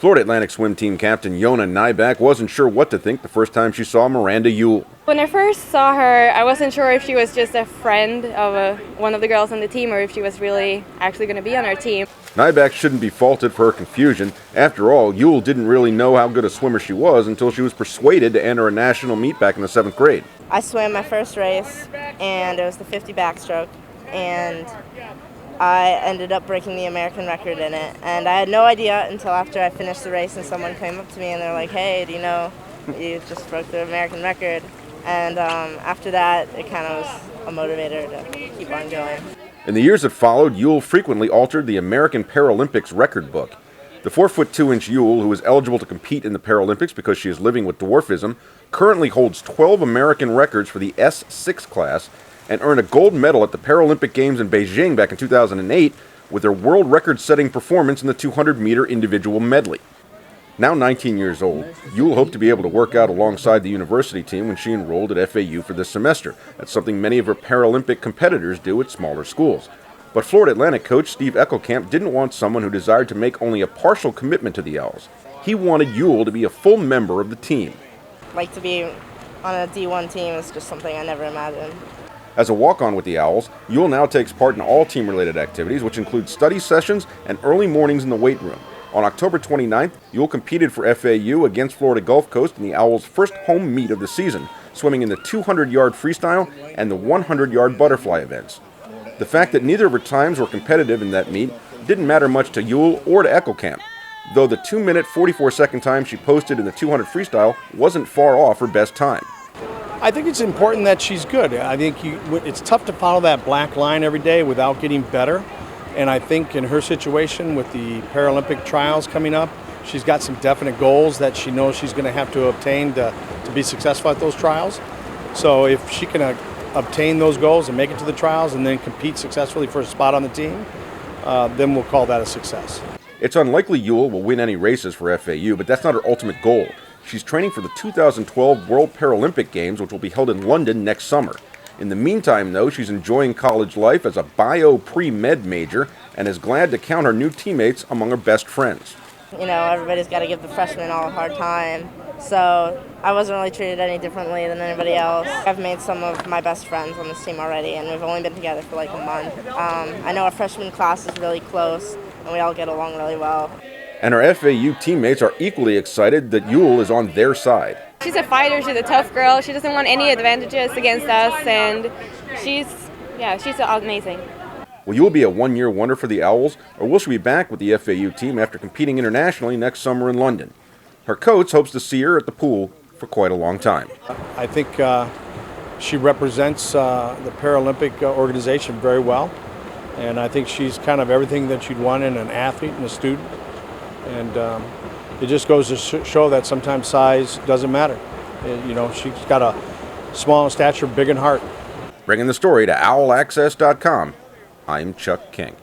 Florida Atlantic swim team captain Yona Nyback wasn't sure what to think the first time she saw Miranda Uhl. When I first saw her, I wasn't sure if she was just a friend of one of the girls on the team or if she was really actually going to be on our team. Nyback shouldn't be faulted for her confusion. After all, Uhl didn't really know how good a swimmer she was until she was persuaded to enter a national meet back in the 7th grade. I swam my first race, and it was the 50 backstroke, and I ended up breaking the American record in it. And I had no idea until after I finished the race and someone came up to me and they're like, "Hey, do you know you just broke the American record?" And after that, it kind of was a motivator to keep on going. In the years that followed, Uhl frequently altered the American Paralympics record book. The 4'2" Uhl, who is eligible to compete in the Paralympics because she is living with dwarfism, currently holds 12 American records for the S6 class and earned a gold medal at the Paralympic Games in Beijing back in 2008 with her world record-setting performance in the 200-meter individual medley. Now 19 years old, Uhl hoped to be able to work out alongside the university team when she enrolled at FAU for this semester. That's something many of her Paralympic competitors do at smaller schools. But Florida Atlantic coach Steve Eckelkamp didn't want someone who desired to make only a partial commitment to the Owls. He wanted Uhl to be a full member of the team. Like, to be on a D1 team is just something I never imagined. As a walk-on with the Owls, Uhl now takes part in all team-related activities, which include study sessions and early mornings in the weight room. On October 29th, Uhl competed for FAU against Florida Gulf Coast in the Owls' first home meet of the season, swimming in the 200-yard freestyle and the 100-yard butterfly events. The fact that neither of her times were competitive in that meet didn't matter much to Uhl or to Eckelkamp, though the 2-minute 44-second time she posted in the 200 freestyle wasn't far off her best time. I think it's important that she's good. I think it's tough to follow that black line every day without getting better. And I think in her situation with the Paralympic trials coming up, she's got some definite goals that she knows she's going to have to obtain to be successful at those trials. So if she can obtain those goals and make it to the trials and then compete successfully for a spot on the team, then we'll call that a success. It's unlikely Uhl will win any races for FAU, but that's not her ultimate goal. She's training for the 2012 World Paralympic Games, which will be held in London next summer. In the meantime, though, she's enjoying college life as a bio pre-med major and is glad to count her new teammates among her best friends. You know, everybody's got to give the freshmen all a hard time, so I wasn't really treated any differently than anybody else. I've made some of my best friends on this team already, and we've only been together for like a month. I know our freshman class is really close, and we all get along really well. And her FAU teammates are equally excited that Uhl is on their side. She's a fighter, she's a tough girl, she doesn't want any advantages against us, and she's amazing. Will Uhl be a one-year wonder for the Owls, or will she be back with the FAU team after competing internationally next summer in London? Her coach hopes to see her at the pool for quite a long time. I think she represents the Paralympic organization very well, and I think she's kind of everything that you'd want in an athlete and a student. And it just goes to show that sometimes size doesn't matter. You know, she's got a small in stature, big in heart. Bringing the story to OwlAccess.com, I'm Chuck King.